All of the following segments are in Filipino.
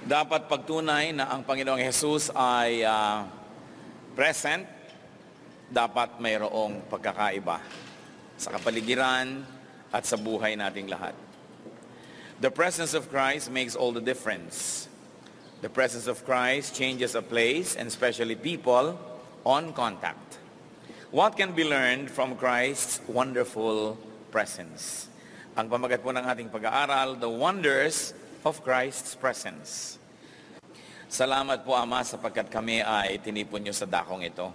Dapat pagtunay na ang Panginoong Jesus ay present, dapat mayroong pagkakaiba sa kapaligiran at sa buhay nating lahat. The presence of Christ makes all the difference. The presence of Christ changes a place and especially people on contact. What can be learned from Christ's wonderful presence? Ang pamagat po ng ating pag-aaral, the wonders of Christ's presence. Salamat po, Ama, sapagkat kami ay tinipon nyo sa dakong ito.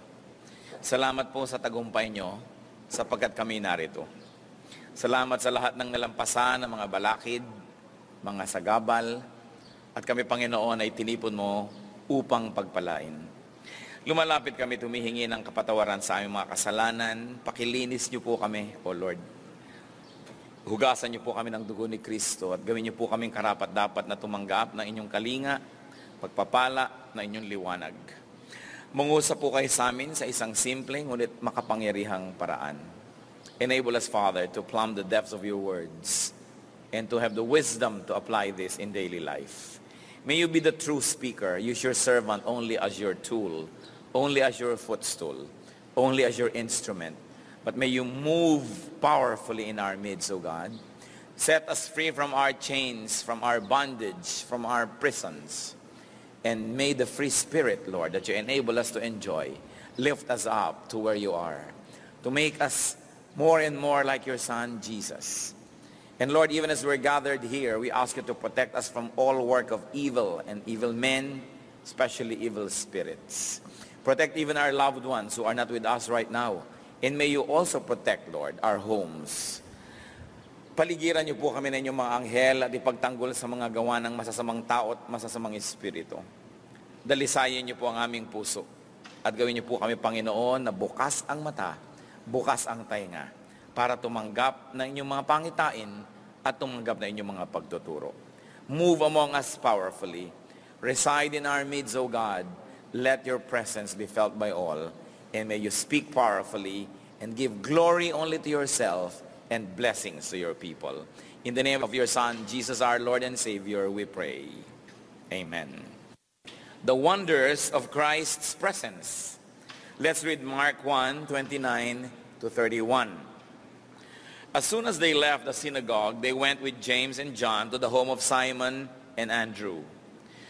Salamat po sa tagumpay nyo sapagkat kami narito. Salamat sa lahat ng nalampasan ng mga balakid, mga sagabal, at kami, Panginoon, ay tinipon mo upang pagpalain. Lumalapit kami tumihingi ng kapatawaran sa aming mga kasalanan. Pakilinis niyo po kami, O Lord. Hugasan niyo po kami ng dugo ni Kristo at gawin niyo po kaming karapat-dapat na tumanggap ng inyong kalinga, pagpapala na inyong liwanag. Mangusap po kayo sa amin sa isang simple ngunit makapangyarihang paraan. Enable us, Father, to plumb the depths of your words and to have the wisdom to apply this in daily life. May you be the true speaker. Use your servant only as your tool, only as your footstool, only as your instrument. But may you move powerfully in our midst, O God. Set us free from our chains, from our bondage, from our prisons. And may the free spirit, Lord, that you enable us to enjoy, lift us up to where you are, to make us more and more like your Son, Jesus. And Lord, even as we're gathered here, we ask you to protect us from all work of evil and evil men, especially evil spirits. Protect even our loved ones who are not with us right now. And may you also protect, Lord, our homes. Paligiran niyo po kami ng inyong mga anghel at ipagtanggol sa mga gawa ng masasamang tao at masasamang espiritu. Dalisayin niyo po ang aming puso at gawin niyo po kami, Panginoon, na bukas ang mata, bukas ang tainga para tumanggap ng inyong mga pangitain at tumanggap ng inyong mga pagtuturo. Move among us powerfully. Reside in our midst, O God. Let your presence be felt by all. And may you speak powerfully and give glory only to yourself and blessings to your people. In the name of your Son, Jesus our Lord and Savior, we pray. Amen. The wonders of Christ's presence. Let's read Mark 1:29 to 31. As soon as they left the synagogue, they went with James and John to the home of Simon and Andrew.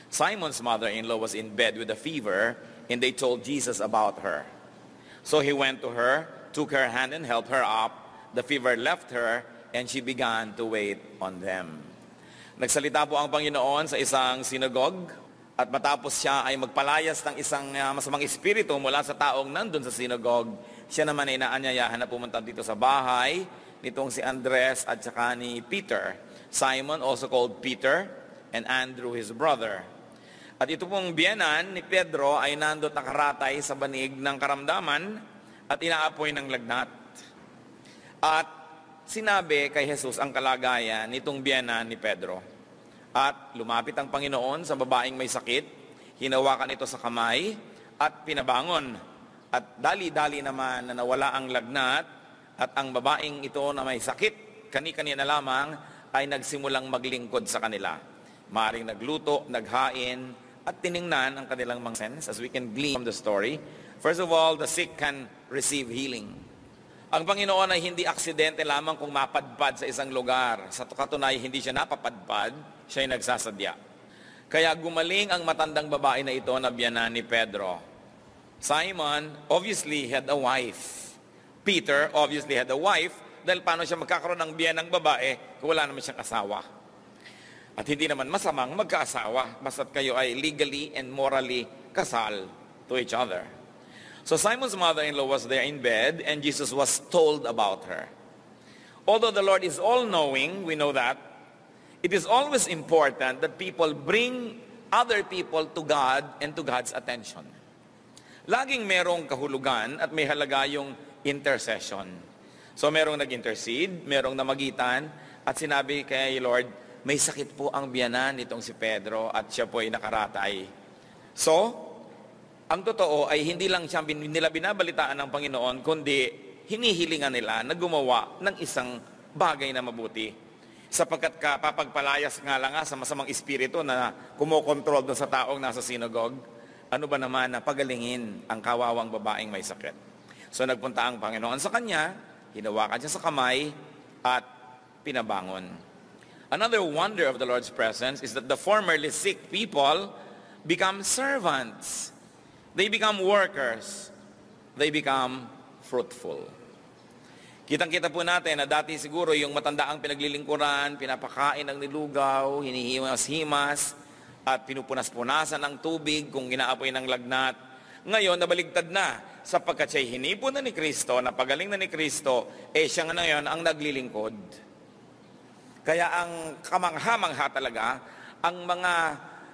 Simon's mother-in-law was in bed with a fever, and they told Jesus about her. So he went to her, took her hand and helped her up. The fever left her, and she began to wait on them. Nagsalita po ang Panginoon sa isang sinagog, at matapos siya ay magpalayas ng isang masamang espiritu mula sa taong nandun sa sinagog, siya naman ay inaanyayahan na pumunta dito sa bahay nitong si Andres at saka ni Peter. Simon, also called Peter, and Andrew, his brother. At ito pong biyenan ni Pedro ay nandot nakaratay sa banig ng karamdaman at inaapoy ng lagnat. At sinabi kay Jesus ang kalagayan nitong biyenan ni Pedro. At lumapit ang Panginoon sa babaeng may sakit, hinawakan ito sa kamay at pinabangon. At dali-dali naman na nawala ang lagnat at ang babaeng ito na may sakit, kani-kanina lamang ay nagsimulang maglingkod sa kanila. Maaring nagluto, naghain, at tiningnan ang kanilang mga sense, as we can glean from the story. First of all, the sick can receive healing. Ang Panginoon ay hindi aksidente lamang kung mapadpad sa isang lugar. Sa katunayan, hindi siya napapadpad, siya ay nagsasadya. Kaya gumaling ang matandang babae na ito na biyanan ni Pedro. Simon obviously had a wife. Peter obviously had a wife, dahil paano siya magkakaroon ng biyanang babae kung wala naman siyang asawa. At hindi naman masamang magkaasawa, basta't kayo ay legally and morally kasal to each other. So Simon's mother-in-law was there in bed, and Jesus was told about her. Although the Lord is all-knowing, we know that, it is always important that people bring other people to God and to God's attention. Laging merong kahulugan at may halaga yung intercession. So merong nag-intercede, merong namagitan, at sinabi kay Lord, may sakit po ang biyanan nitong si Pedro at siya po ay nakaratay. So, ang totoo ay hindi lang siya nila binabalitaan ng Panginoon, kundi hinihilingan nila na gumawa ng isang bagay na mabuti. Sapagkat kapapagpalayas nga lang sa masamang espiritu na kumokontrol doon sa taong nasa sinagog, ano ba naman na pagalingin ang kawawang babaeng may sakit. So nagpunta ang Panginoon sa kanya, hinawakan siya sa kamay, at pinabangon. Another wonder of the Lord's presence is that the formerly sick people become servants. They become workers. They become fruitful. Kitang-kita po natin na dati siguro yung matandaang pinaglilingkuran, pinapakain ng nilugaw, hinihimas-himas, at pinupunas-punasan ng tubig kung ginaapoy ng lagnat. Ngayon, nabaligtad na sapagkat siya'y hinipon na ni Kristo, napagaling na ni Kristo, siya nga ngayon ang naglilingkod. Kaya ang kamangha-mangha talaga, ang mga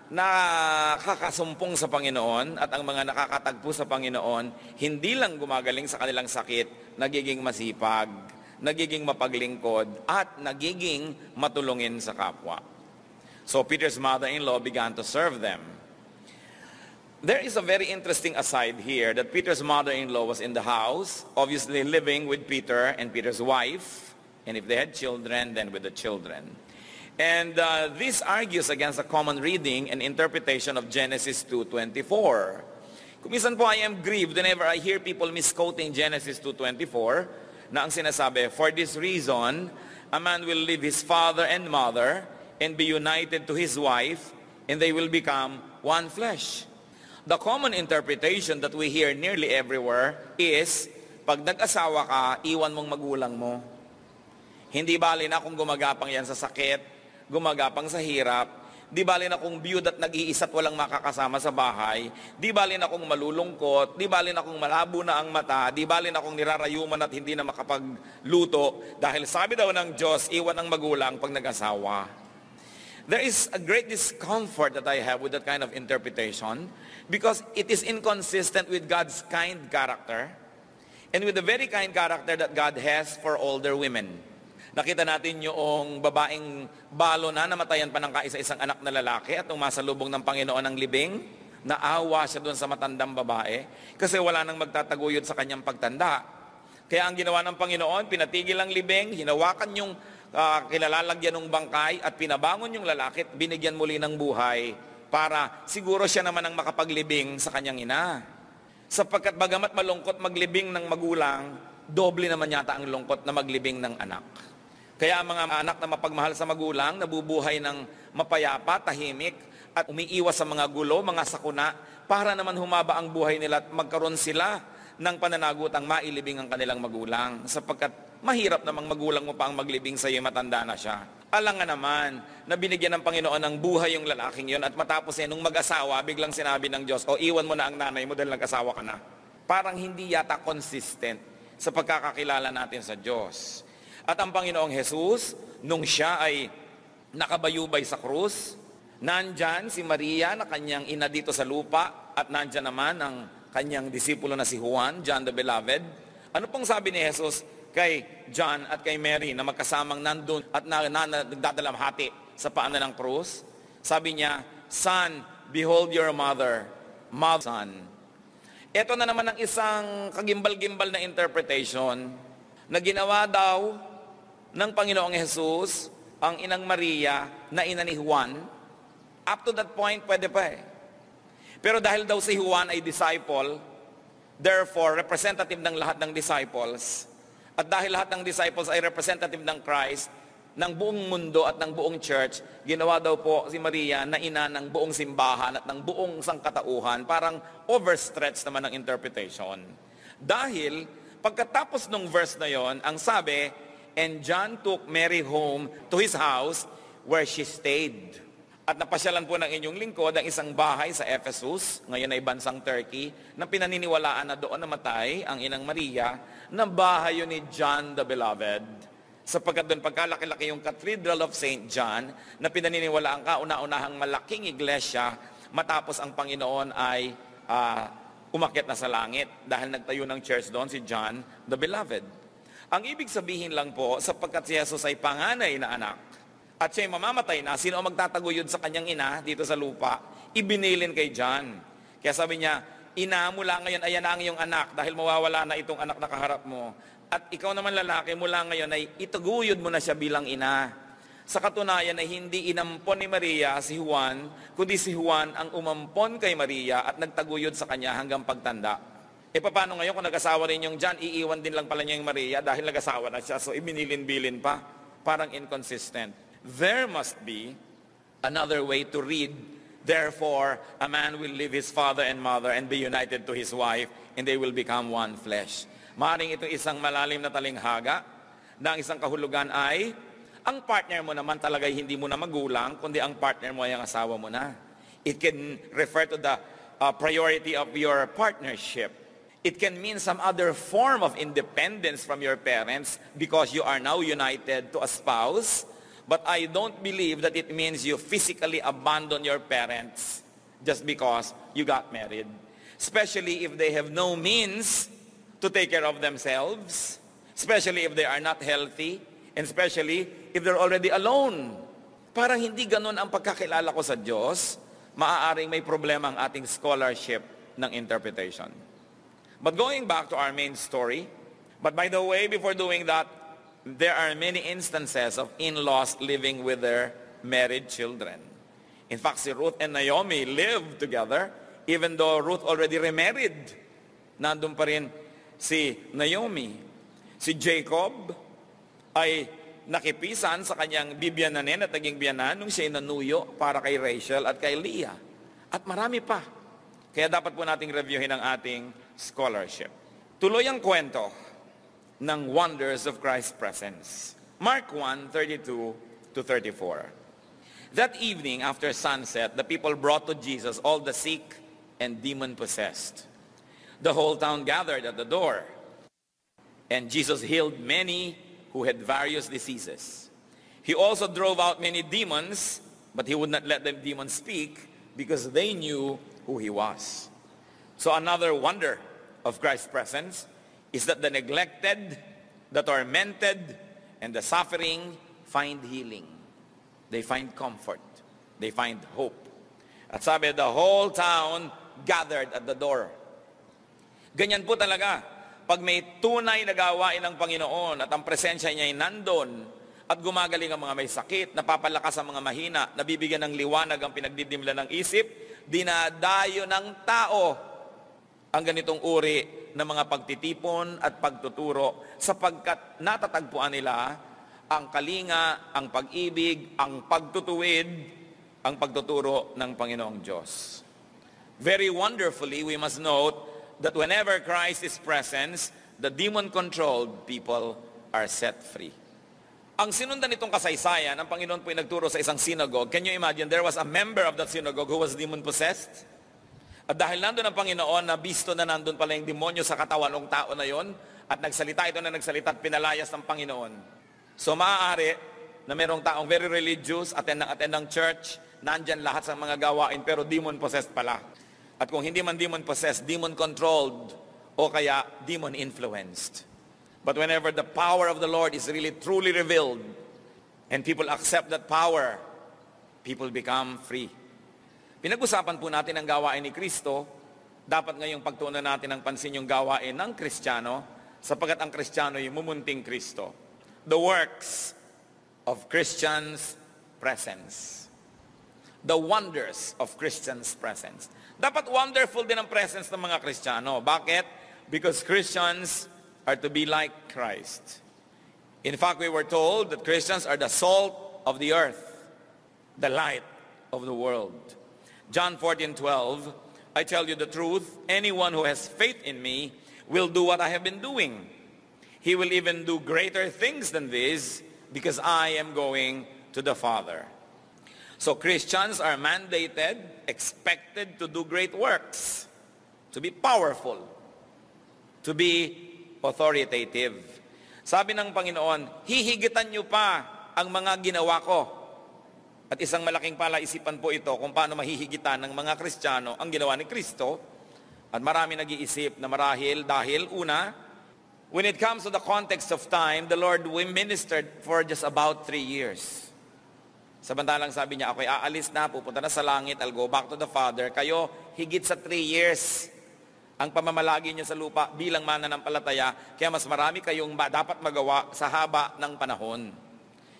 nakakasumpong sa Panginoon at ang mga nakakatagpo sa Panginoon, hindi lang gumagaling sa kanilang sakit, nagiging masipag, nagiging mapaglingkod, at nagiging matulungin sa kapwa. So Peter's mother-in-law began to serve them. There is a very interesting aside here that Peter's mother-in-law was in the house, obviously living with Peter and Peter's wife, and if they had children, then with the children. And this argues against a common reading and interpretation of Genesis 2:24. Kuminsan po I am grieved whenever I hear people misquoting Genesis 2:24 na ang sinasabi, for this reason, a man will leave his father and mother and be united to his wife, and they will become one flesh. The common interpretation that we hear nearly everywhere is, pag nag-asawa ka, iwan mong magulang mo. Hindi bali na kung gumagapang yan sa sakit, gumagapang sa hirap, di bali na kung biyud at nag-iisa't walang makakasama sa bahay, di bali na kung malulungkot, di bali na kung malabo na ang mata, di bali na kung nirarayuman at hindi na makapagluto, dahil sabi daw ng Diyos, iwan ang magulang pag nag-asawa. There is a great discomfort that I have with that kind of interpretation because it is inconsistent with God's kind character and with the very kind character that God has for older women. Nakita natin yung babaeng balo na namatayan pa ng kaisa-isang anak na lalaki at umasalubong ng Panginoon ng libing. Naawa siya doon sa matandang babae kasi wala nang magtataguyod sa kanyang pagtanda. Kaya ang ginawa ng Panginoon, pinatigil ang libing, hinawakan yung kilalalagyan ng bangkay at pinabangon yung lalaki at binigyan muli ng buhay para siguro siya naman ang makapaglibing sa kanyang ina. Sapagkat bagamat malungkot maglibing ng magulang, doble naman yata ang lungkot na maglibing ng anak. Kaya ang mga anak na mapagmahal sa magulang, nabubuhay ng mapayapa, tahimik, at umiiwas sa mga gulo, mga sakuna, para naman humaba ang buhay nila at magkaroon sila ng pananagutang mailibing ang kanilang magulang. Sapagkat mahirap namang magulang mo pa ang maglibing sa iyo, matanda na siya. Alangan naman na binigyan ng Panginoon ng buhay yung lalaking yon at matapos nung mag-asawa, biglang sinabi ng Diyos, iwan mo na ang nanay mo dahil nag-asawa ka na. Parang hindi yata consistent sa pagkakakilala natin sa Diyos. At ang Panginoong Jesus, nung siya ay nakabayubay sa krus, nandyan si Maria na kanyang ina dito sa lupa, at nandyan naman ang kanyang disipulo na si Juan, John the Beloved. Ano pong sabi ni Jesus kay John at kay Mary na magkasamang nandun at nagdadalamhati sa paanan ng krus? Sabi niya, Son, behold your mother, mother, son. Ito na naman ang isang kagimbal-gimbal na interpretation na ginawa daw ng Panginoong Jesus ang inang Maria na ina ni Juan. Up to that point, pwede pa eh. Pero dahil daw si Juan ay disciple, therefore, representative ng lahat ng disciples, at dahil lahat ng disciples ay representative ng Christ, ng buong mundo at ng buong church, ginawa daw po si Maria na ina ng buong simbahan at ng buong sangkatauhan. Parang overstretched naman ang interpretation. Dahil, pagkatapos ng verse na yon, ang sabi, and John took Mary home to his house where she stayed. At napasyalan po ng inyong lingkod ang isang bahay sa Ephesus, ngayon ay bansang Turkey, na pinaniniwalaan na doon namatay ang inang Maria, na bahay yun ni John the Beloved. Sapagkat doon pagkalaki-laki yung Cathedral of St. John, na pinaniniwalaan kauna-unahang malaking iglesia, matapos ang Panginoon ay umakyat na sa langit dahil nagtayo ng church doon si John the Beloved. Ang ibig sabihin lang po, sapagkat si Jesus ay panganay na anak, at siya'y mamamatay na, sino ang magtataguyod sa kanyang ina dito sa lupa? Ibinilin kay John. Kaya sabi niya, ina, mula ngayon, ayan na ang iyong anak, dahil mawawala na itong anak na kaharap mo. At ikaw naman lalaki, mula ngayon ay itaguyod mo na siya bilang ina. Sa katunayan ay hindi inampon ni Maria si Juan, kundi si Juan ang umampon kay Maria at nagtaguyod sa kanya hanggang pagtanda. E paano ngayon kung nag-asawa rin yung John, iiwan din lang pala niya yung Maria dahil nag-asawa na siya, so ibinilin-bilin pa. Parang inconsistent. There must be another way to read, therefore, a man will leave his father and mother and be united to his wife, and they will become one flesh. Maaaring ito isang malalim na talinghaga, na ang isang kahulugan ay, ang partner mo naman talaga hindi mo na magulang, kundi ang partner mo ay ang asawa mo na. It can refer to the priority of your partnership. It can mean some other form of independence from your parents because you are now united to a spouse. But I don't believe that it means you physically abandon your parents just because you got married. Especially if they have no means to take care of themselves. Especially if they are not healthy. And especially if they're already alone. Parang hindi ganun ang pagkakilala ko sa Diyos, maaaring may problema ang ating scholarship ng interpretation. But going back to our main story, but by the way, before doing that, there are many instances of in-laws living with their married children. In fact, si Ruth and Naomi lived together, even though Ruth already remarried. Nandun pa rin si Naomi. Si Jacob ay nakipisan sa kanyang bibiyananin at naging biyanan nung siya'y nanuyo para kay Rachel at kay Leah. At marami pa. Kaya dapat po nating reviewin ang ating scholarship. Tuloy ang kwento ng wonders of Christ's presence. Mark 1:32-34. That evening after sunset, the people brought to Jesus all the sick and demon-possessed. The whole town gathered at the door. And Jesus healed many who had various diseases. He also drove out many demons, but he would not let the demons speak because they knew who he was. So another wonder of Christ's presence is that the neglected, the tormented, and the suffering find healing. They find comfort. They find hope. At sabi, the whole town gathered at the door. Ganyan po talaga. Pag may tunay na gawain ng Panginoon at ang presensya niya ay nandun at gumagaling ang mga may sakit, napapalakas ang mga mahina, nabibigyan ng liwanag ang pinagdidimla ng isip, dinadayo ng tao ang ganitong uri ng mga pagtitipon at pagtuturo sapagkat natatagpuan nila ang kalinga, ang pag-ibig, ang pagtutuwid, ang pagtuturo ng Panginoong Diyos. Very wonderfully, we must note that whenever Christ is present, the demon-controlled people are set free. Ang sinundan nitong kasaysayan, ang Panginoon po ay nagturo sa isang synagogue. Can you imagine, there was a member of that synagogue who was demon-possessed? At dahil nandun ang Panginoon, nabisto na nandun pala yung demonyo sa katawan ng tao na yon, at nagsalita ito na nagsalita at pinalayas ng Panginoon. So maaari na merong taong very religious, attend ng church, nandyan lahat sa mga gawain, pero demon-possessed pala. At kung hindi man demon-possessed, demon-controlled, o kaya demon-influenced. But whenever the power of the Lord is really truly revealed, and people accept that power, people become free. Pinag-usapan po natin ang gawain ni Kristo. Dapat ngayong pagtuunan natin ng pansin yung gawain ng Kristiyano, sapagat ang Kristiyano yung mumunting Kristo. The works of Christians' presence. The wonders of Christians' presence. Dapat wonderful din ang presence ng mga Kristiyano. Bakit? Because Christians are to be like Christ. In fact, we were told that Christians are the salt of the earth, the light of the world. John 14:12, I tell you the truth, anyone who has faith in me will do what I have been doing. He will even do greater things than this because I am going to the Father. So Christians are mandated, expected to do great works, to be powerful, to be authoritative. Sabi ng Panginoon, hihigitan niyo pa ang mga ginawa ko. At isang malaking palaisipan po ito kung paano mahihigitan ng mga Kristiyano ang ginawa ni Kristo. At marami nag-iisip na marahil dahil una, when it comes to the context of time, the Lord ministered for just about 3 years. Samantalang sabi niya, ako'y aalis na, pupunta na sa langit, I'll go back to the Father. Kayo, higit sa 3 years ang pamamalagi niyo sa lupa bilang mananampalataya, kaya mas marami kayong dapat magawa sa haba ng panahon.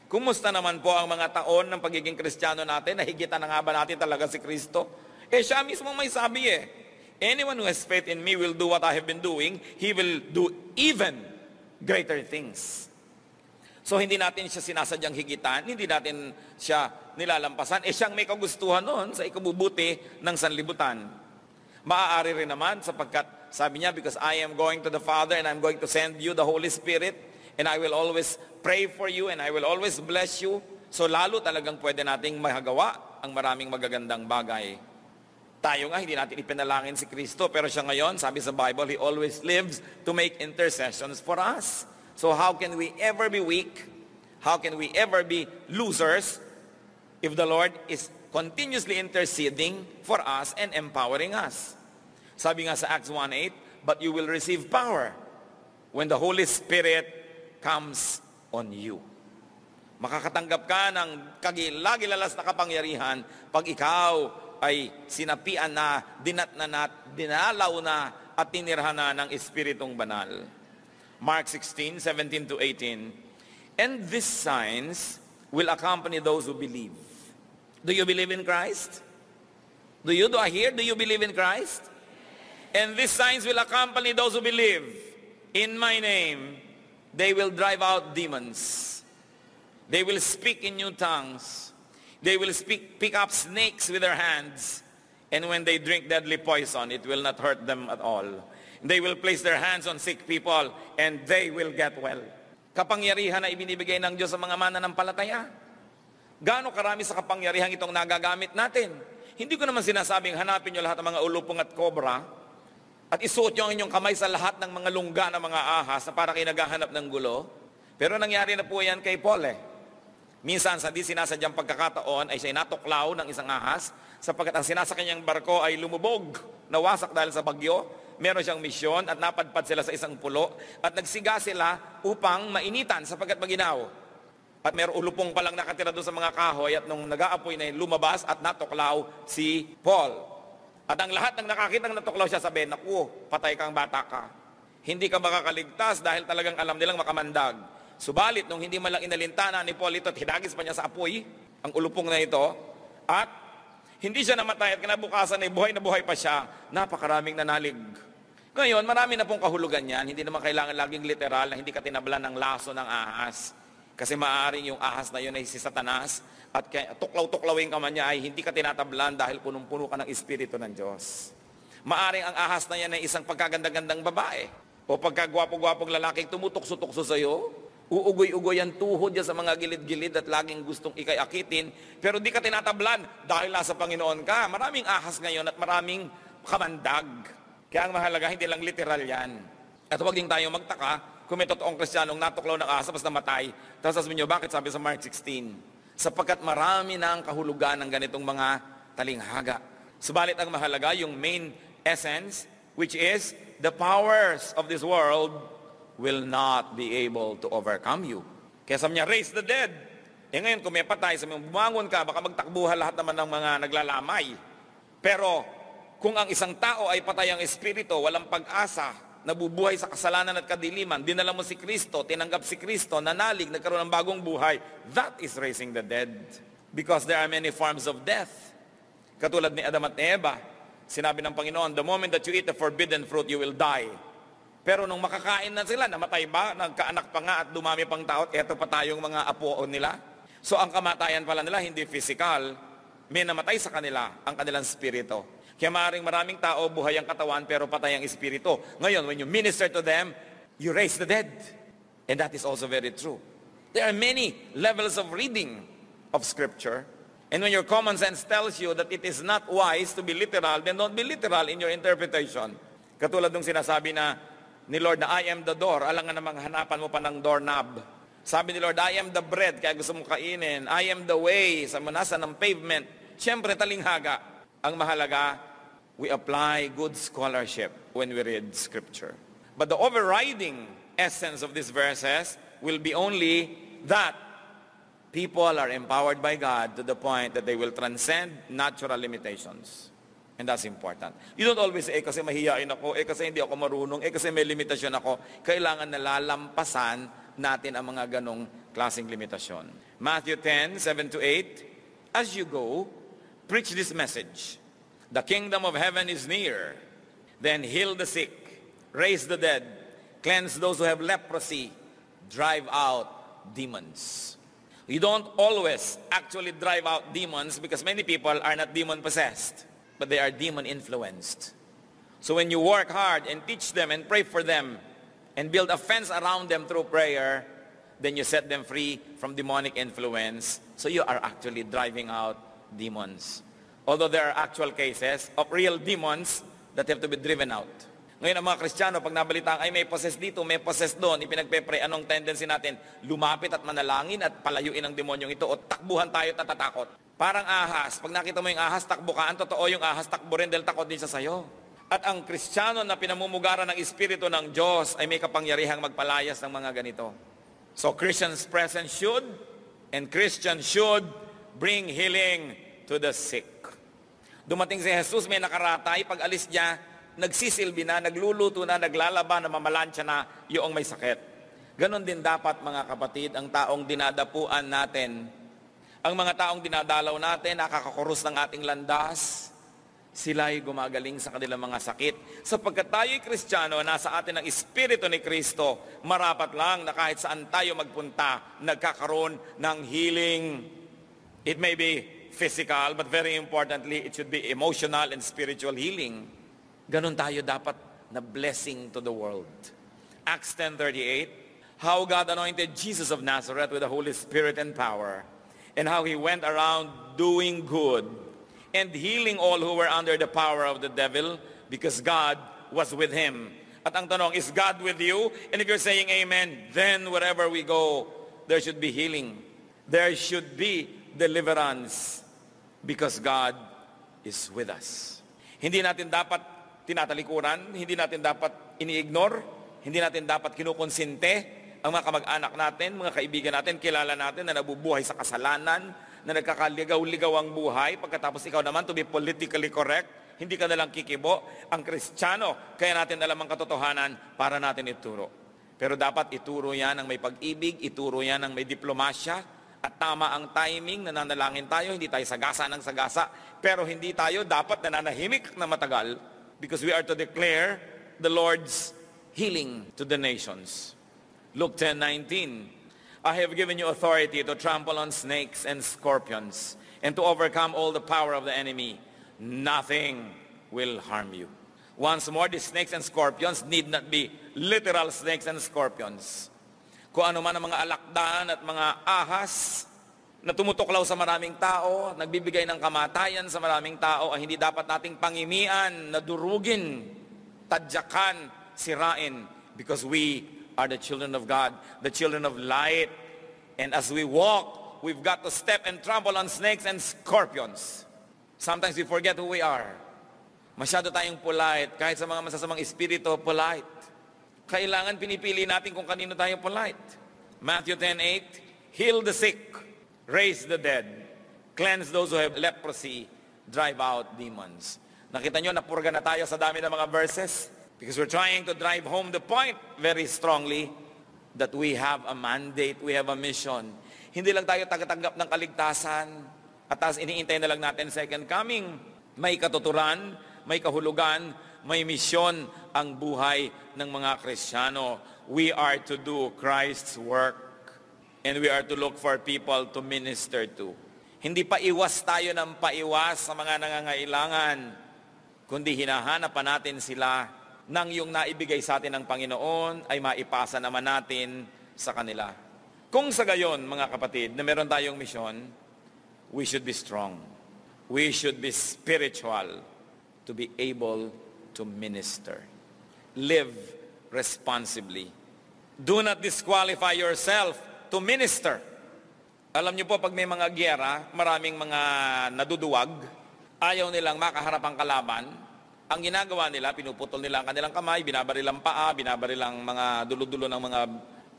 Kumusta naman po ang mga taon ng pagiging Kristiyano natin? Nahigitan na nga ba natin talaga si Kristo? Siya mismo may sabi anyone who has faith in me will do what I have been doing. He will do even greater things. So hindi natin siya sinasadyang higitan, hindi natin siya nilalampasan. Siyang may kagustuhan noon sa ikabubuti ng sanlibutan. Maaari rin naman sapagkat sabi niya, because I am going to the Father and I'm going to send you the Holy Spirit and I will always pray for you and I will always bless you. So lalo talagang pwede nating magagawa ang maraming magagandang bagay. Tayo nga, hindi natin ipinalangin si Kristo, pero siya ngayon, sabi sa Bible, He always lives to make intercessions for us. So how can we ever be weak? How can we ever be losers if the Lord is continuously interceding for us and empowering us? Sabi nga sa Acts 1:8, but you will receive power when the Holy Spirit comes on you. Makakatanggap ka ng kagilagilalas na kapangyarihan pag ikaw ay sinapian na, dinalaw na at tinirhan na ng Espiritong Banal. Mark 16:17-18. And these signs will accompany those who believe. Do you believe in Christ? Do I hear? Do you believe in Christ? And these signs will accompany those who believe. In my name, they will drive out demons. They will speak in new tongues. They will pick up snakes with their hands. And when they drink deadly poison, it will not hurt them at all. They will place their hands on sick people and they will get well. Kapangyarihan na ibinibigay ng Diyos sa mga mananampalataya. Gaano karami sa kapangyarihan itong nagagamit natin? Hindi ko naman sinasabing hanapin nyo lahat ng mga ulupong at kobra at isuot nyo ang inyong kamay sa lahat ng mga lungga ng mga ahas na para kayo naghahanap ng gulo. Pero nangyari na po yan kay Paul Minsan sa di sinasadyang pagkakataon ay siya natuklaw ng isang ahas sapagkat ang sinasakyan niyang barko ay lumubog, nawasak dahil sa bagyo. Meron siyang misyon at napadpad sila sa isang pulo at nagsiga sila upang mainitan sapagkat maginaw. At meron ulupong palang nakatira doon sa mga kahoy at nung nag-aapoy na lumabas at natuklaw si Paul. At ang lahat ng nakakitang natuklaw siya sabi, naku, patay kang bata ka. Hindi ka makakaligtas dahil talagang alam nilang makamandag. Subalit, nung hindi man lang inalintana ni Paul ito at hinagis pa niya sa apoy, ang ulupong na ito, at hindi siya namatay at kinabukasan ay buhay na buhay pa siya, napakaraming nanalig. Ngayon, marami na pong kahulugan yan, hindi naman kailangan laging literal na hindi ka tinablan ng laso ng ahas. Kasi maaaring yung ahas na yun ay si Satanas at tuklaw-tuklawin ka man niya ay hindi ka tinatablan dahil punong-puno ka ng Espiritu ng Diyos. Maaaring ang ahas na yan ay isang pagkaganda-gandang babae o pagkagwapo-gwapong lalaking tumutukso-tukso sa iyo. Uugoy-ugoy ang tuhod niya sa mga gilid-gilid at laging gustong ikay-akitin, pero di ka tinatablan dahil nasa Panginoon ka. Maraming ahas ngayon at maraming kamandag. Kaya ang mahalaga, hindi lang literal yan. At huwag din tayo magtaka kung may totoong Kristiyanong natuklaw ng ahas tapos namatay. Tapos sasabihin niyo, bakit sabi sa Mark 16? Sapagkat marami na ang kahulugan ng ganitong mga talinghaga. Subalit ang mahalaga, yung main essence, which is the powers of this world will not be able to overcome you. Kaya sabi niya, raise the dead. Ngayon, kung may patay, sabi mo, bumangon ka, baka magtakbuhan lahat naman ng mga naglalamay. Pero, kung ang isang tao ay patay ang espiritu, walang pag-asa, nabubuhay sa kasalanan at kadiliman, dinala mo si Kristo, tinanggap si Kristo, nanalig, nagkaroon ng bagong buhay, that is raising the dead. Because there are many forms of death. Katulad ni Adam at Eva, sinabi ng Panginoon, the moment that you eat the forbidden fruit, you will die. Pero nung makakain na sila, namatay ba? Nagkaanak pa nga at dumami pang tao, eto pa tayong mga apo nila. So ang kamatayan pala nila, hindi physical. May namatay sa kanila, ang kanilang spirito. Kaya maraming tao, buhay ang katawan, pero patay ang espiritu. Ngayon, when you minister to them, you raise the dead. And that is also very true. There are many levels of reading of Scripture. And when your common sense tells you that it is not wise to be literal, then don't be literal in your interpretation. Katulad ng sinasabi na, ni Lord na I am the door, alam nga namang hanapan mo pa ng doorknob. Sabi ni Lord, I am the bread, kaya gusto mo kainin. I am the way, sa manasa ng pavement. Siyempre, talinghaga. Ang mahalaga, we apply good scholarship when we read Scripture. But the overriding essence of these verses will be only that people are empowered by God to the point that they will transcend natural limitations. And that's important. You don't always say, kasi mahihain ako, kasi hindi ako marunong, kasi may limitasyon ako. Kailangan nalalampasan natin ang mga ganong klaseng limitasyon. Matthew 10:7-8, as you go, preach this message. The kingdom of heaven is near. Then heal the sick, raise the dead, cleanse those who have leprosy, drive out demons. You don't always actually drive out demons because many people are not demon-possessed, but they are demon-influenced. So when you work hard and teach them and pray for them and build a fence around them through prayer, then you set them free from demonic influence. So you are actually driving out demons. Although there are actual cases of real demons that have to be driven out. Ngayon ang mga Kristiyano, pag nabalitaan, ay may possess dito, may possess doon, ipinagpe-pray, anong tendency natin? Lumapit at manalangin at palayuin ang demonyong ito o takbuhan tayo at tatakot. Parang ahas. Pag nakita mo yung ahas, takbo ka. Ang totoo yung ahas, takbo rin dahil takot din sa sayo. At ang Kristiyano na pinamumugaran ng Espiritu ng Diyos ay may kapangyarihang magpalayas ng mga ganito. So Christians present should, and Christians should bring healing to the sick. Dumating si Jesus, may nakaratay, pag alis niya, nagsisilbi na, nagluluto na, naglalaba, namamalansya na yung may sakit. Ganon din dapat mga kapatid, ang taong dinadapuan natin, ang mga taong dinadalaw natin, nakakakurus ng ating landas, sila'y gumagaling sa kanilang mga sakit. Sapagkat tayo'y Kristiyano, nasa atin ang Espiritu ni Kristo, marapat lang na kahit saan tayo magpunta, nagkakaroon ng healing. It may be physical, but very importantly, it should be emotional and spiritual healing. Ganon tayo dapat na blessing to the world. Acts 10:38, how God anointed Jesus of Nazareth with the Holy Spirit and power, and how he went around doing good and healing all who were under the power of the devil, because God was with him. At ang tanong, is God with you? And if you're saying amen, then wherever we go, there should be healing. There should be deliverance, because God is with us. Hindi natin dapat tinatalikuran, hindi natin dapat ini-ignore, hindi natin dapat kinukonsinte ang mga kamag-anak natin, mga kaibigan natin, kilala natin na nabubuhay sa kasalanan, na nagkakaligaw-ligaw ang buhay, pagkatapos ikaw naman to be politically correct, hindi ka nalang kikibo. Ang Kristiyano, kaya natin alam ang katotohanan para natin ituro. Pero dapat ituro yan ng may pag-ibig, ituro yan ng may diplomasya, at tama ang timing, nananalangin tayo, hindi tayo sagasa ng sagasa, pero hindi tayo dapat nananahimik na matagal, because we are to declare the Lord's healing to the nations. Luke 10:19, I have given you authority to trample on snakes and scorpions and to overcome all the power of the enemy. Nothing will harm you. Once more, the snakes and scorpions need not be literal snakes and scorpions. Kung ano man ang mga alakdan at mga ahas na tumutuklaw sa maraming tao, nagbibigay ng kamatayan sa maraming tao, ay hindi dapat nating pangimian, nadurugin, tadyakan, sirain, because we are the children of God, the children of light. And as we walk, we've got to step and trample on snakes and scorpions. Sometimes we forget who we are. Masyado tayong polite, kahit sa mga masasamang espiritu, polite. Kailangan pinipili natin kung kanino tayo polite. Matthew 10:8, heal the sick, raise the dead, cleanse those who have leprosy, drive out demons. Nakita nyo, napurga na tayo sa dami ng mga verses because we're trying to drive home the point very strongly that we have a mandate, we have a mission. Hindi lang tayo tagatanggap ng kaligtasan at tapos iniintay na lang natin second coming. May katuturan, may kahulugan, may misyon ang buhay ng mga Kristiyano. We are to do Christ's work. And we are to look for people to minister to. Hindi pa iwas tayo ng paiwas sa mga nangangailangan, kundi hinahanap pa natin sila nang yung naibigay sa atin ng Panginoon ay maipasa naman natin sa kanila. Kung sa gayon, mga kapatid, na meron tayong misyon, we should be strong. We should be spiritual to be able to minister. Live responsibly. Do not disqualify yourself to minister. Alam niyo po, pag may mga giyera, maraming mga naduduwag, ayaw nilang makaharap ang kalaban. Ang ginagawa nila, pinuputol nila ang kanilang kamay, binabaril ang paa, binabaril ang mga dulo-dulo ng mga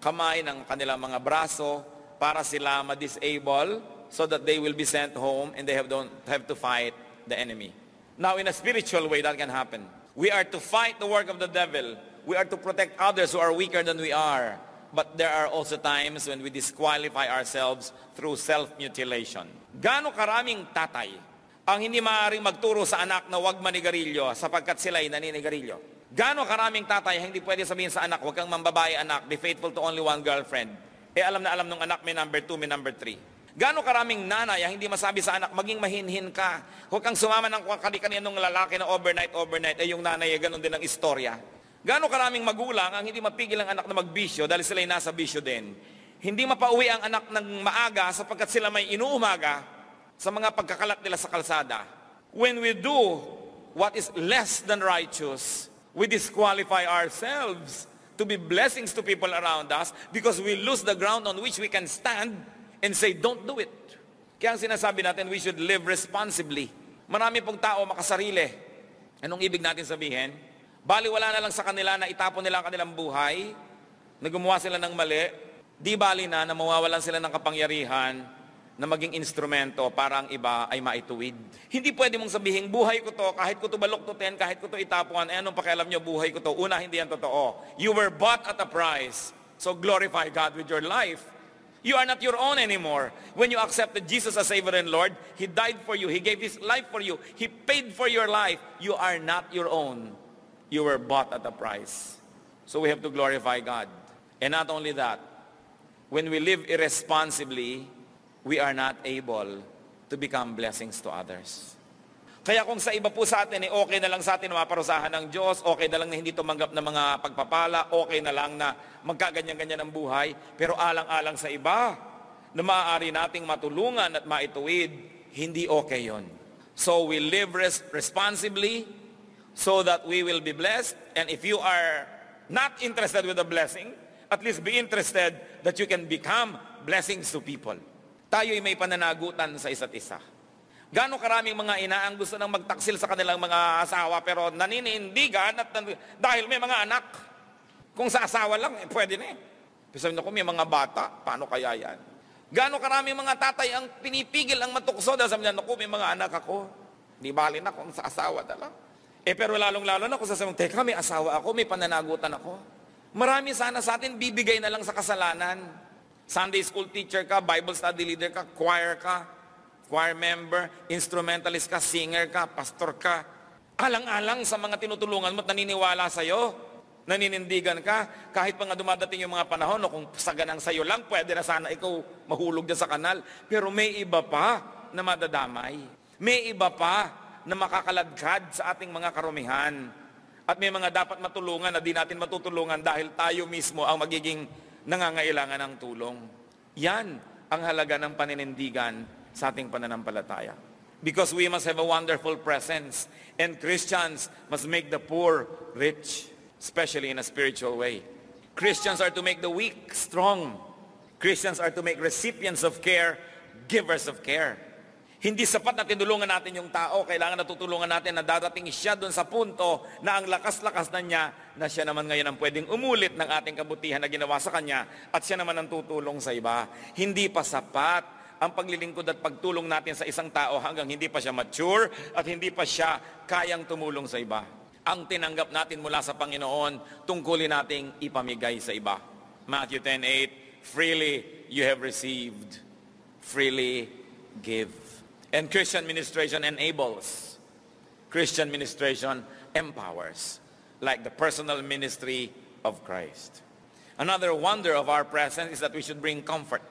kamay, ng kanilang mga braso, para sila ma-disable, so that they will be sent home and they don't have to fight the enemy. Now, in a spiritual way, that can happen. We are to fight the work of the devil. We are to protect others who are weaker than we are. but there are also times when we disqualify ourselves through self-mutilation. Gaano karaming tatay ang hindi maaaring magturo sa anak na huwag manigarilyo sapagkat sila'y naninigarilyo? Gaano karaming tatay ang hindi pwede sabihin sa anak, huwag kang mambabae anak, be faithful to only one girlfriend. Alam na alam ng anak, may number 2, may number 3. Gaano karaming nanay ang hindi masabi sa anak, maging mahinhin ka. Huwag kang sumama ng kani-kaninong lalaki na overnight. Yung nanay, ganun din ang istorya. Gaano karaming magulang ang hindi mapigil ang anak na magbisyo dahil sila'y nasa bisyo din. Hindi mapauwi ang anak ng maaga sapagkat sila may inuumaga sa mga pagkakalat nila sa kalsada. When we do what is less than righteous, we disqualify ourselves to be blessings to people around us because we lose the ground on which we can stand and say, don't do it. Kaya ang sinasabi natin, we should live responsibly. Marami pong tao makasarili. Anong ibig natin sabihin? Baliwala na lang sa kanila na itapon nila ang kanilang buhay, na gumawa sila ng mali, di bali na mawawalan sila ng kapangyarihan na maging instrumento para ang iba ay maituwid. Hindi pwede mong sabihin, buhay ko to, kahit ko to baluktutin, kahit ko to itapuan, anong pakialam nyo, buhay ko to. Una, hindi yan totoo. You were bought at a price, so glorify God with your life. You are not your own anymore. When you accepted Jesus as Savior and Lord, He died for you. He gave His life for you. He paid for your life. You are not your own. You were bought at a price. So we have to glorify God. And not only that, when we live irresponsibly, we are not able to become blessings to others. Kaya kung sa iba po sa atin, okay na lang sa atin na maparusahan ng Diyos, okay na lang na hindi tumanggap ng mga pagpapala, okay na lang na magkaganyan-ganyan ang buhay, pero alang-alang sa iba, na maaari nating matulungan at maituwid, hindi okay yon. So we live responsibly so that we will be blessed, and if you are not interested with the blessing, at least be interested that you can become blessings to people. Tayo'y may pananagutan sa isa't isa. Gaano karaming mga ina ang gusto nang magtaksil sa kanilang mga asawa pero naninindigan at dahil may mga anak. Kung sa asawa lang, pwede na eh. Sabi na ko, may mga bata, paano kaya yan? Gaano karaming mga tatay ang pinipigil ang matukso dahil sabi na, naku, may mga anak ako. Di bali na kung sa asawa na lang. Pero lalong-lalo na kung sasabihin, teka, may asawa ako, may pananagutan ako. Marami sana sa atin bibigay na lang sa kasalanan. Sunday school teacher ka, Bible study leader ka, choir member, instrumentalist ka, singer ka, pastor ka. Alang-alang sa mga tinutulungan mo at naniniwala sa'yo, naninindigan ka, kahit pa nga dumadating yung mga panahon, o kung saganang sa'yo lang, pwede na sana ikaw mahulog dyan sa kanal. Pero may iba pa na madadamay. May iba pa na makakaladkad sa ating mga karumihan. At may mga dapat matulungan na di natin matutulungan dahil tayo mismo ang magiging nangangailangan ng tulong. Yan ang halaga ng paninindigan sa ating pananampalataya. Because we must have a wonderful presence, and Christians must make the poor rich, especially in a spiritual way. Christians are to make the weak strong. Christians are to make recipients of care, givers of care. Hindi sapat na tinulungan natin yung tao, kailangan natutulungan natin na dadating siya doon sa punto na ang lakas-lakas na niya, na siya naman ngayon ang pwedeng umulit ng ating kabutihan na ginawa sa kanya at siya naman ang tutulong sa iba. Hindi pa sapat ang paglilingkod at pagtulong natin sa isang tao hanggang hindi pa siya mature at hindi pa siya kayang tumulong sa iba. Ang tinanggap natin mula sa Panginoon, tungkulin nating ipamigay sa iba. Matthew 10:8, freely you have received, freely give. And Christian ministration enables. Christian ministration empowers, like the personal ministry of Christ. Another wonder of our presence is that we should bring comfort,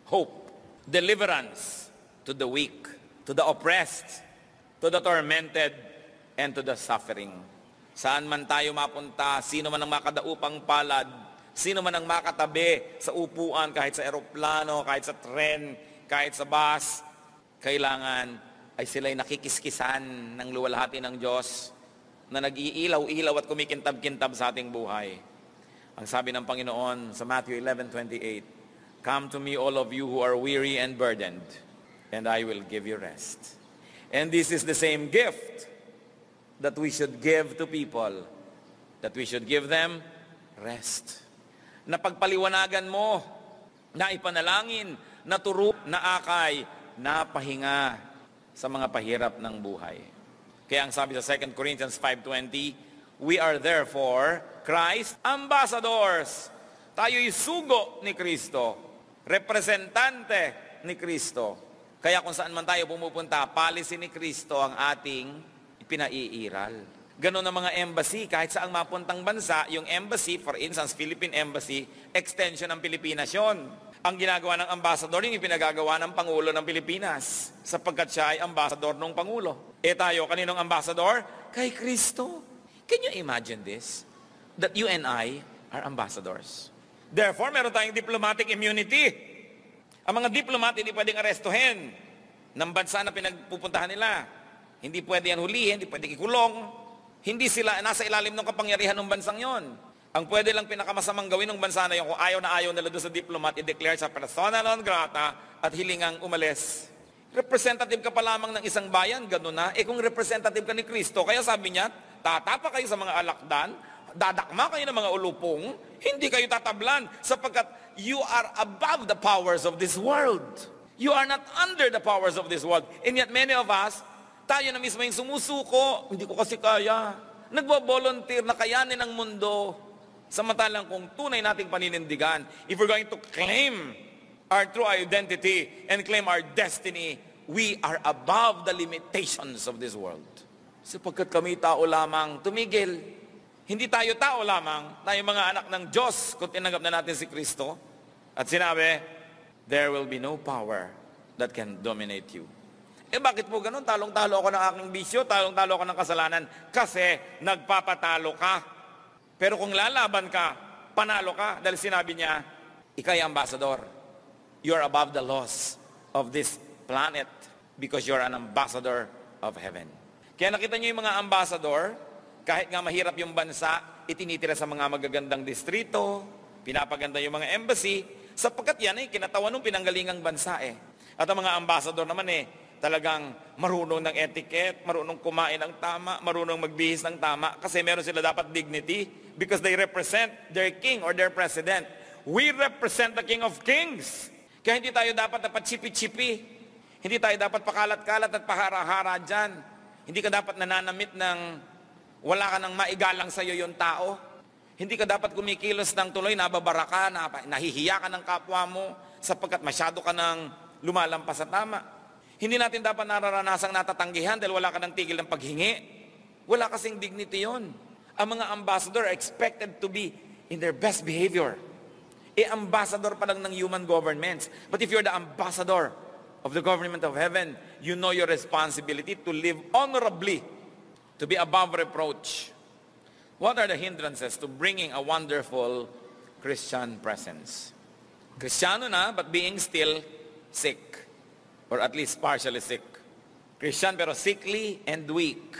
hope, deliverance to the weak, to the oppressed, to the tormented, and to the suffering. Saan man tayo mapunta, sino man ang makadaupang palad, sino man ang makatabi sa upuan, kahit sa eroplano, kahit sa tren, kahit sa bus, kailangan ay sila'y nakikiskisan ng luwalhati ng Diyos na nag-iilaw-ilaw at kumikintab-kintab sa ating buhay. Ang sabi ng Panginoon sa Matthew 11:28, come to me all of you who are weary and burdened, and I will give you rest. And this is the same gift that we should give to people, that we should give them rest. Na pagpaliwanagan mo, na ipanalangin, na turo, na akay, na pahinga sa mga pahirap ng buhay. Kaya ang sabi sa 2 Corinthians 5:20, we are therefore Christ ambassadors Tayo'y sugo ni Kristo, representante ni Kristo. Kaya kung saan man tayo pumupunta, policy ni Kristo ang ating pinaiiral. Ganon ang mga embassy, kahit saang mapuntang bansa, yung embassy, for instance, Philippine Embassy, extension ng Pilipinas yun. Ang ginagawa ng ambassador, yung pinagagawa ng Pangulo ng Pilipinas, sapagkat siya ay ambassador ng Pangulo. Tayo, kaninong ambassador? Kay Kristo. Can you imagine this? That you and I are ambassadors. Therefore, meron tayong diplomatic immunity. Ang mga diplomat hindi pwedeng arestuhin ng bansa na pinagpupuntahan nila. Hindi pwede yan hulihin, hindi pwede ikulong. Hindi sila nasa ilalim ng kapangyarihan ng bansang yon. Ang pwede lang pinakamasamang gawin ng bansa na yun, kung ayaw na ayaw nila doon sa diplomat, i-declare sa persona non grata at hilingang umalis. Representative ka pa lamang ng isang bayan, gano'n na. Kung representative ka ni Kristo, kaya sabi niya, tatapa kayo sa mga alakdan, dadakma kayo ng mga ulupong, hindi kayo tatablan sapagkat you are above the powers of this world. You are not under the powers of this world. And yet many of us, tayo na mismo yung sumusuko, hindi ko kasi kaya. Nagbo-volunteer na kayanin ang mundo. Samantalang kung tunay nating paninindigan, if we're going to claim our true identity and claim our destiny, we are above the limitations of this world. Sapagkat kami tao lamang, tumigil. Hindi tayo tao lamang, tayo mga anak ng Diyos kung tinanggap na natin si Kristo. At sinabi, there will be no power that can dominate you. Bakit po ganun? Talong-talo ako ng aking bisyo, talong-talo ako ng kasalanan kasi nagpapatalo ka. Pero kung lalaban ka, panalo ka dahil sinabi niya, ikay ambassador. You are above the laws of this planet because you are an ambassador of heaven. Kaya nakita niyo yung mga ambassador, kahit nga mahirap yung bansa, itinitira sa mga magagandang distrito, pinapaganda yung mga embassy, sapagkat yan kinatawan ng pinanggalingang bansa At ang mga ambassador naman talagang marunong ng etiquette, marunong kumain ng tama, marunong magbihis ng tama, kasi meron sila dapat dignity because they represent their king or their president. We represent the King of Kings. Kaya hindi tayo dapat chipi-chipi. Hindi tayo dapat pakalat-kalat at pahara-hara dyan. Hindi ka dapat nananamit ng wala ka nang maigalang sa iyo yung tao. Hindi ka dapat kumikilos ng tuloy, nababara ka, nahihiya ka ng kapwa mo, sapagkat masyado ka nang lumalampas sa tama. Hindi natin dapat nararanasang natatanggihan dahil wala ka ng tigil ng paghingi. Wala kasing dignity yon. Ang mga ambassador are expected to be in their best behavior. Ambassador pa lang ng human governments. But if you're the ambassador of the government of heaven, you know your responsibility to live honorably, to be above reproach. What are the hindrances to bringing a wonderful Christian presence? Kristiyano na, but being still sick, or at least partially sick. Christian pero sickly and weak.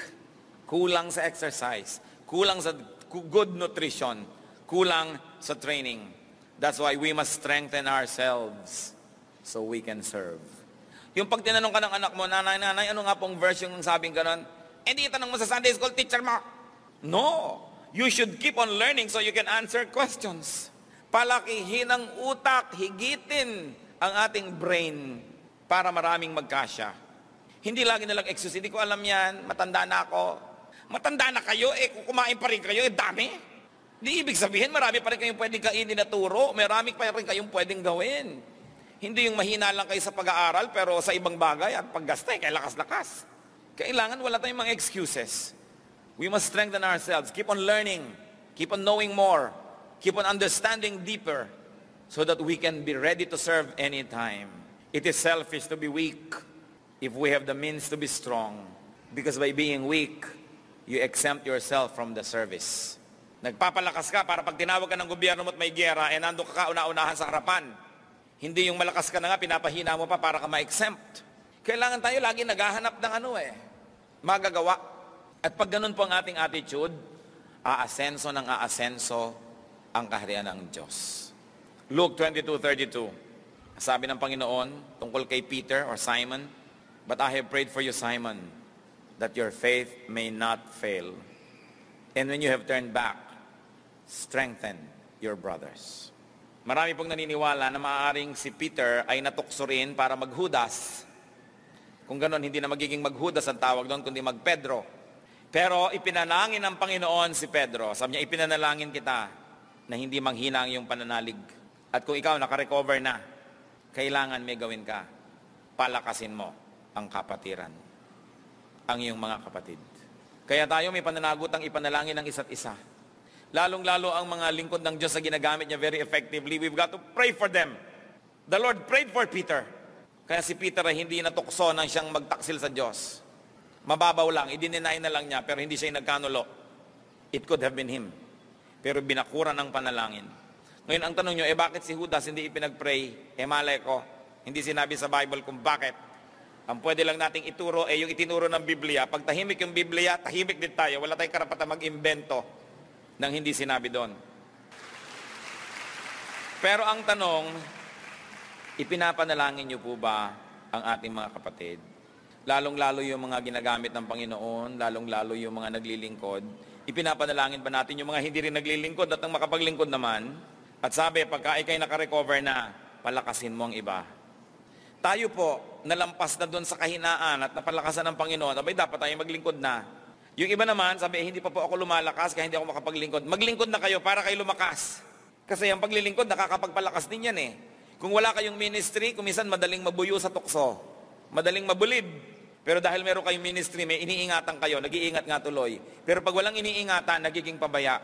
Kulang sa exercise, kulang sa good nutrition, kulang sa training. That's why we must strengthen ourselves so we can serve. Yung pag tinanong ka ng anak mo, nanay, ano nga pong verse yung sabing ganon? Hindi itanong mo sa Sunday school teacher mo. No. You should keep on learning so you can answer questions. Palakihin ang utak, higitin ang ating brain para maraming magkasya. Hindi lagi nalang excuse, hindi ko alam yan, matanda na ako. Matanda na kayo, kung kumain pa rin kayo, dami. Di ibig sabihin, marami pa rin kayong pwedeng kainin na turo, marami pa rin kayong pwedeng gawin. Hindi yung mahina lang kayo sa pag-aaral, pero sa ibang bagay at paggasta, kaya lakas-lakas. Kailangan wala tayong mga excuses. We must strengthen ourselves, keep on learning, keep on knowing more, keep on understanding deeper, so that we can be ready to serve anytime. It is selfish to be weak if we have the means to be strong. Because by being weak, you exempt yourself from the service. Nagpapalakas ka para pag tinawag ka ng gobyerno mo at may giyera, nandun ka kauna-unahan sa harapan. Hindi yung malakas ka na nga, pinapahina mo pa para ka ma-exempt. Kailangan tayo lagi naghahanap ng magagawa. At pag ganun po ang ating attitude, aasenso ng aasenso ang kaharian ng Diyos. Luke 22:32. Sabi ng Panginoon tungkol kay Peter or Simon, "But I have prayed for you, Simon, that your faith may not fail. And when you have turned back, strengthen your brothers." Marami pong naniniwala na maaaring si Peter ay natukso rin para maghudas. Kung ganon, hindi na magiging maghudas ang tawag doon, kundi magpedro. Pero ipinalangin ng Panginoon si Pedro. Sabi niya, ipinanalangin kita na hindi manghina ang iyong pananalig. At kung ikaw nakarecover na, kailangan may gawin ka. Palakasin mo ang kapatiran, ang iyong mga kapatid. Kaya tayo may pananagutang ipanalangin ng isa't isa. Lalong-lalo ang mga lingkod ng Diyos na ginagamit niya very effectively. We've got to pray for them. The Lord prayed for Peter. Kaya si Peter ay hindi natukso nang siyang magtaksil sa Diyos. Mababaw lang, idininay na lang niya, pero hindi siya nagkanulo. It could have been him. Pero binakura ng panalangin. Ngayon, ang tanong nyo, bakit si Judas hindi ipinag-pray? Malay ko, hindi sinabi sa Bible kung bakit. Ang pwede lang nating ituro yung itinuro ng Biblia. Pag tahimik yung Biblia, tahimik din tayo. Wala tayong karapatan mag-imbento ng hindi sinabi doon. Pero ang tanong, ipinapanalangin nyo po ba ang ating mga kapatid? Lalong-lalo yung mga ginagamit ng Panginoon, lalong-lalo yung mga naglilingkod. Ipinapanalangin ba natin yung mga hindi rin naglilingkod at ang makapaglingkod naman? At sabi, pagka ikay nakarecover na, palakasin mo ang iba. Tayo po, nalampas na doon sa kahinaan at napalakasan ng Panginoon, abay dapat tayo maglingkod na. Yung iba naman, sabi, hindi pa po ako lumalakas kaya hindi ako makapaglingkod. Maglingkod na kayo para kayo lumakas. Kasi ang paglilingkod, nakakapagpalakas din yan eh. Kung wala kayong ministry, kumisan madaling mabuyo sa tukso. Madaling mabulid. Pero dahil meron kayong ministry, may iniingatan kayo, nag-iingat nga tuloy. Pero pag walang iniingatan, nagiging pabaya.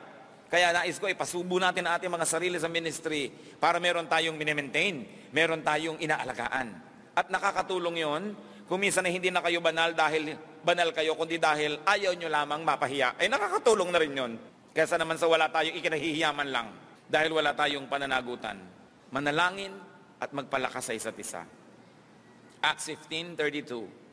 Kaya nais ko, ipasubo natin ang ating mga sarili sa ministry para meron tayong minimaintain, meron tayong inaalagaan. At nakakatulong yon kung minsan na hindi na kayo banal dahil banal kayo, kundi dahil ayaw nyo lamang mapahiya. Ay nakakatulong na rin yon. Kaysa naman sa wala tayong ikinahihiyaman lang dahil wala tayong pananagutan. Manalangin at magpalakas sa isa't isa. Acts 15:32.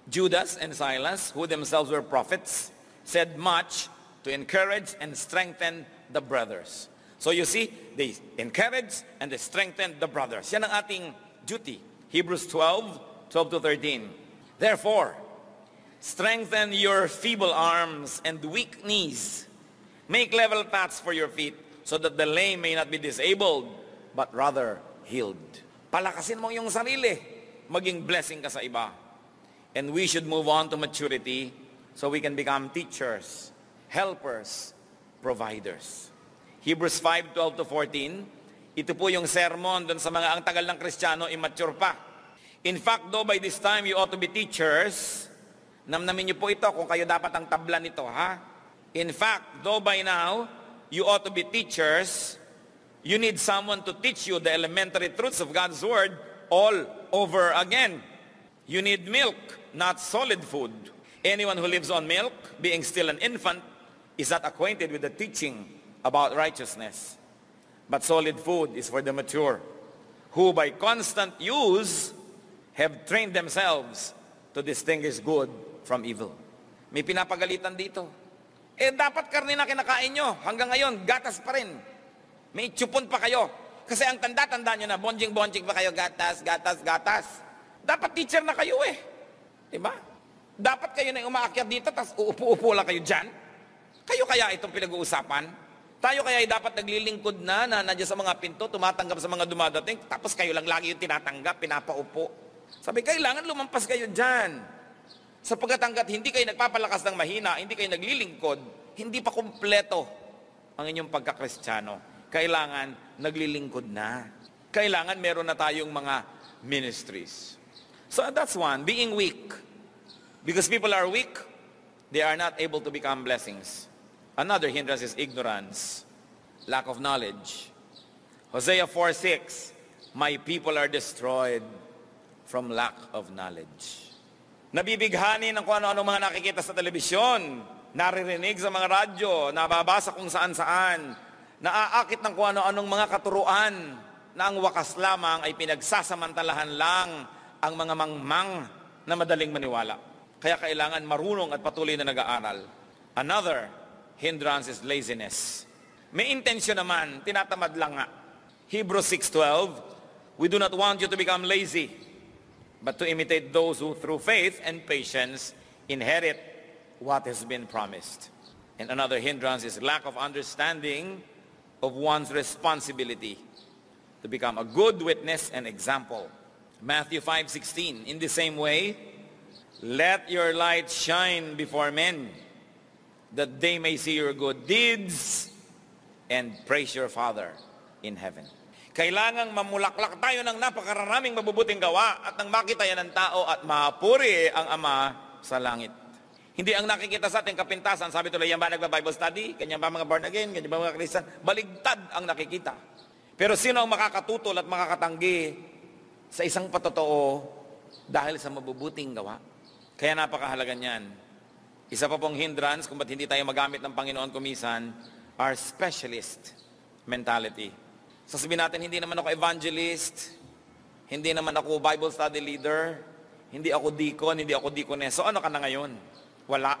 Judas and Silas, who themselves were prophets, said much to encourage and strengthen the brothers. So you see, they encouraged and they strengthened the brothers. Yan ang ating duty. Hebrews 12:12-13. Therefore, strengthen your feeble arms and weak knees. Make level paths for your feet, so that the lame may not be disabled, but rather healed. Palakasin mo yung sarili. Maging blessing ka sa iba. And we should move on to maturity so we can become teachers, helpers, providers. Hebrews 5:12-14, ito po yung sermon dun sa mga ang tagal ng Kristiyano, immature pa. In fact, though by this time you ought to be teachers, namnamin niyo po ito kung kayo dapat ang tabla nito, ha? In fact, though by now you ought to be teachers, you need someone to teach you the elementary truths of God's Word all over again. You need milk, not solid food. Anyone who lives on milk, being still an infant, is not acquainted with the teaching about righteousness. But solid food is for the mature, who by constant use have trained themselves to distinguish good from evil. May pinapagalitan dito. Dapat karne na kinakain nyo. Hanggang ngayon, gatas pa rin. May tsupon pa kayo. Kasi ang tanda-tanda nyo na, bonjing-bonjing pa kayo, gatas, gatas, gatas. Dapat teacher na kayo eh. Diba? Dapat kayo na umaakyat dito, tapos uupo-upo lang kayo dyan. Kayo kaya itong pinag-uusapan? Tayo kaya ay dapat naglilingkod na nandiyan sa mga pinto, tumatanggap sa mga dumadating, tapos kayo lang lagi yung tinatanggap, pinapaupo. Sabi, kailangan lumampas kayo dyan. Sapagkat hanggat hindi kayo nagpapalakas ng mahina, hindi kayo naglilingkod, hindi pa kumpleto ang inyong pagkakristyano. Kailangan naglilingkod na. Kailangan meron na tayong mga ministries. So that's one, being weak. Because people are weak, they are not able to become blessings. Another hindrance is ignorance, lack of knowledge. Hosea 4:6, my people are destroyed from lack of knowledge. Nabibighani ng kung ano-ano mga nakikita sa telebisyon, naririnig sa mga radyo, nababasa kung saan-saan, naaakit ng kung ano-anong mga katuruan na ang wakas lamang ay pinagsasamantalahan lang ang mga mangmang na madaling maniwala. Kaya kailangan marunong at patuloy na nag-aaral. Another hindrance is laziness. May intensyon naman, tinatamad lang nga. Hebrews 6:12, we do not want you to become lazy, but to imitate those who through faith and patience inherit what has been promised. And another hindrance is lack of understanding of one's responsibility to become a good witness and example. Matthew 5:16, in the same way, let your light shine before men, that they may see your good deeds and praise your Father in heaven. Kailangang mamulaklak tayo ng napakaraming mabubuting gawa at nang makita yan ng tao at mapuri ang Ama sa langit. Hindi ang nakikita sa ating kapintasan, sabi tuloy, yan ba nagba-Bible study? Ganyan ba mga born again? Ganyan ba mga Christian? Baligtad ang nakikita. Pero sino ang makakatutol at makakatanggi sa isang patotoo dahil sa mabubuting gawa? Kaya napakahalaga niyan. Isa pa pong hindrance kung ba't hindi tayo magamit ng Panginoon kumisan, our specialist mentality. Sasabihin natin, hindi naman ako evangelist, hindi naman ako Bible study leader, hindi ako deacon, hindi ako deaconess. So ano ka na ngayon? Wala.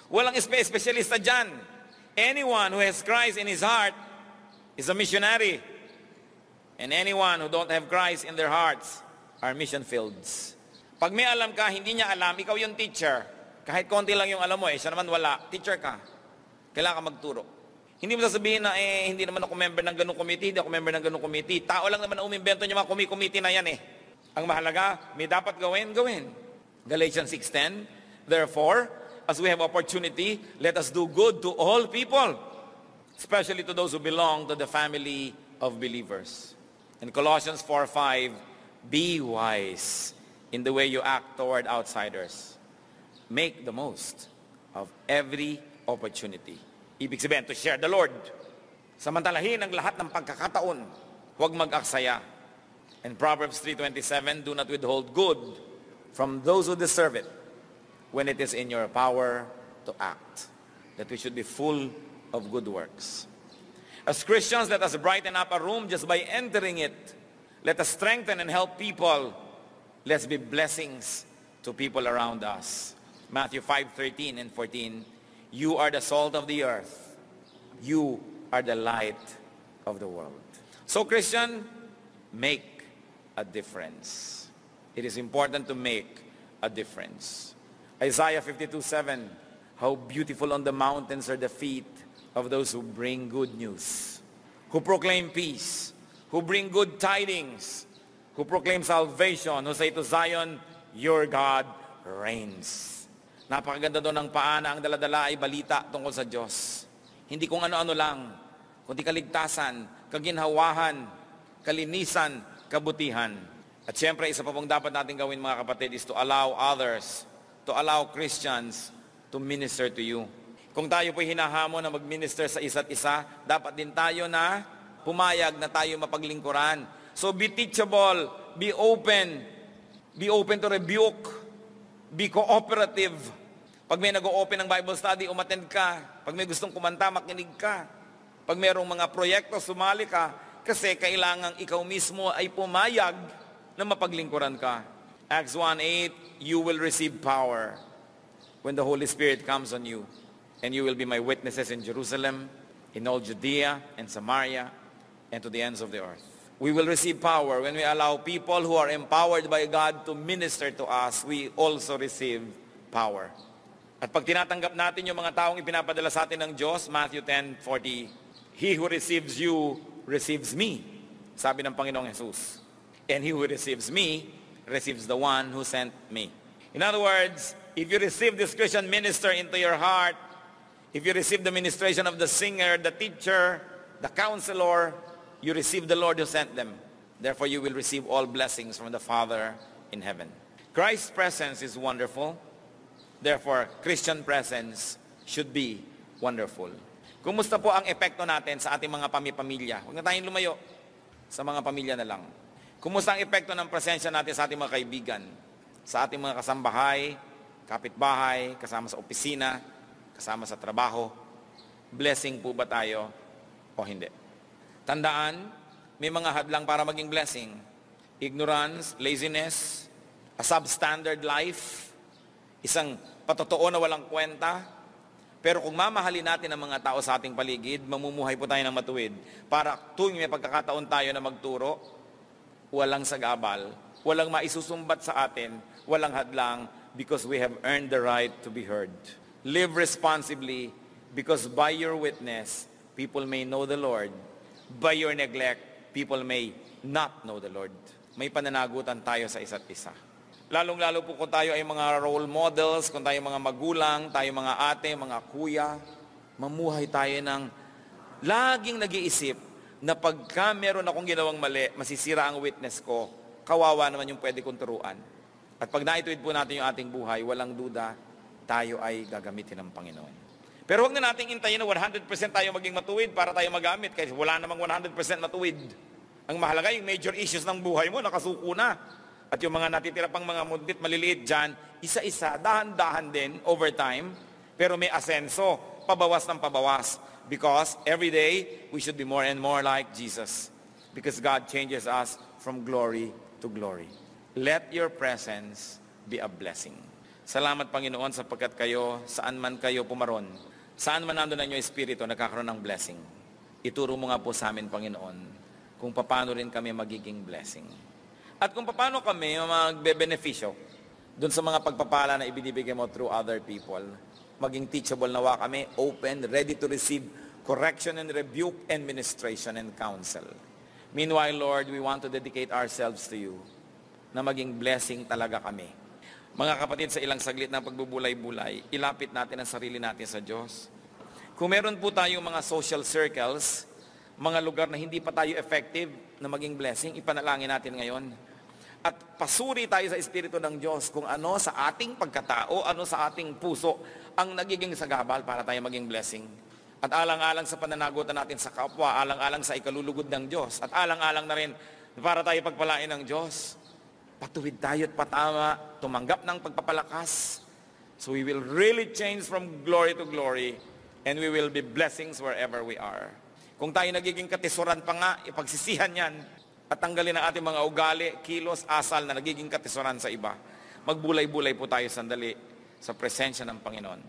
Walang specialista dyan. Anyone who has Christ in his heart is a missionary. And anyone who don't have Christ in their hearts are mission fields. Pag may alam ka, hindi niya alam, ikaw yung teacher. Kahit konti lang yung alam mo, siya naman wala, teacher ka. Kailangan ka magturo. Hindi mo sasabihin na, hindi naman ako member ng ganung committee, hindi ako member ng ganung committee. Tao lang naman umimbento niya mga committee na yan Ang mahalaga, may dapat gawin. Galatians 6:10, therefore, as we have opportunity, let us do good to all people, especially to those who belong to the family of believers. In Colossians 4:5, be wise in the way you act toward outsiders. Make the most of every opportunity. Ibig sabihin, to share the Lord. Samantalahin ang lahat ng pagkakataon. Huwag mag-aksaya. In Proverbs 3:27, do not withhold good from those who deserve it when it is in your power to act. That we should be full of good works. As Christians, let us brighten up a room just by entering it. Let us strengthen and help people. Let's be blessings to people around us. Matthew 5:13 and 14, you are the salt of the earth. You are the light of the world. So Christian, make a difference. It is important to make a difference. Isaiah 52:7, how beautiful on the mountains are the feet of those who bring good news, who proclaim peace, who bring good tidings, who proclaim salvation, who say to Zion, your God reigns. Napakaganda doon ng paana, ang daladala ay balita tungkol sa Diyos. Hindi kung ano-ano lang, kundi kaligtasan, kaginhawahan, kalinisan, kabutihan. At siyempre, isa pa pong dapat natin gawin mga kapatid is to allow others, to allow Christians to minister to you. Kung tayo po'y hinahamon na mag-minister sa isa't isa, dapat din tayo na pumayag na tayo mapaglingkuran. So be teachable, be open to rebuke, be cooperative. Pag may nag-o-open ng Bible study, umattend ka. Pag may gustong kumanta, makinig ka. Pag mayroong mga proyekto, sumali ka. Kasi kailangang ikaw mismo ay pumayag na mapaglingkuran ka. Acts 1:8, you will receive power when the Holy Spirit comes on you. And you will be my witnesses in Jerusalem, in all Judea and Samaria, and to the ends of the earth. We will receive power when we allow people who are empowered by God to minister to us. We also receive power. At pag tinatanggap natin yung mga taong ipinapadala sa atin ng Diyos, Matthew 10:40, he who receives you, receives me, sabi ng Panginoong Jesus. And he who receives me, receives the one who sent me. In other words, if you receive this Christian minister into your heart, if you receive the ministration of the singer, the teacher, the counselor, you receive the Lord who sent them. Therefore, you will receive all blessings from the Father in heaven. Christ's presence is wonderful. Therefore, Christian presence should be wonderful. Kumusta po ang epekto natin sa ating mga pamilya? Huwag na tayong lumayo. Sa mga pamilya na lang. Kumusta ang epekto ng presensya natin sa ating mga kaibigan? Sa ating mga kasambahay, kapitbahay, kasama sa opisina, kasama sa trabaho? Blessing po ba tayo o hindi? Tandaan, may mga hadlang para maging blessing. Ignorance, laziness, a substandard life, isang patotoo na walang kwenta. Pero kung mamahalin natin ang mga tao sa ating paligid, mamumuhay po tayo ng matuwid. Para tuwing may pagkakataon tayo na magturo, walang sagabal, walang maisusumbat sa atin, walang hadlang, because we have earned the right to be heard. Live responsibly, because by your witness, people may know the Lord. By your neglect, people may not know the Lord. May pananagutan tayo sa isa't isa. Lalong-lalo po kung tayo ay mga role models, kung tayo mga magulang, tayo mga ate, mga kuya, mamuhay tayo ng laging nag-iisip na pagka meron akong ginawang mali, masisira ang witness ko, kawawa naman yung pwede kong turuan. At pag naituwid po natin yung ating buhay, walang duda, tayo ay gagamitin ng Panginoon. Pero huwag na nating intayin na 100% tayo maging matuwid para tayo magamit, kasi wala namang 100% matuwid. Ang mahalaga, yung major issues ng buhay mo, nakasuko na. At yung mga natitira pang mga mundit, maliliit dyan, isa-isa, dahan-dahan din, over time, pero may asenso, pabawas ng pabawas. Because every day, we should be more and more like Jesus. Because God changes us from glory to glory. Let your presence be a blessing. Salamat, Panginoon, sapagkat kayo, saan man kayo pumaron, saan man nandun ang inyong Espiritu, nagkakaroon ng blessing. Ituro mo nga po sa amin, Panginoon, kung paano rin kami magiging blessing. At kung paano kami magbe-benepisyo dun sa mga pagpapala na ibinibigay mo through other people. Maging teachable nawa kami, open, ready to receive correction and rebuke and ministration and counsel. Meanwhile, Lord, we want to dedicate ourselves to you na maging blessing talaga kami. Mga kapatid, sa ilang saglit ng pagbubulay-bulay, ilapit natin ang sarili natin sa Diyos. Kung meron po tayong mga social circles, mga lugar na hindi pa tayo effective na maging blessing, ipanalangin natin ngayon. At pasuri tayo sa Espiritu ng Diyos kung ano sa ating pagkatao, ano sa ating puso ang nagiging sagabal para tayo maging blessing. At alang-alang sa pananagutan natin sa kapwa, alang-alang sa ikalulugod ng Diyos, at alang-alang na rin para tayo pagpalain ng Diyos. Patuwid tayo at patama, tumanggap ng pagpapalakas. So we will really change from glory to glory, and we will be blessings wherever we are. Kung tayo nagiging katisuran pa nga, ipagsisihan yan at tanggalin ang ating mga ugali, kilos, asal na nagiging katisuran sa iba. Magbulay-bulay po tayo sandali sa presensya ng Panginoon.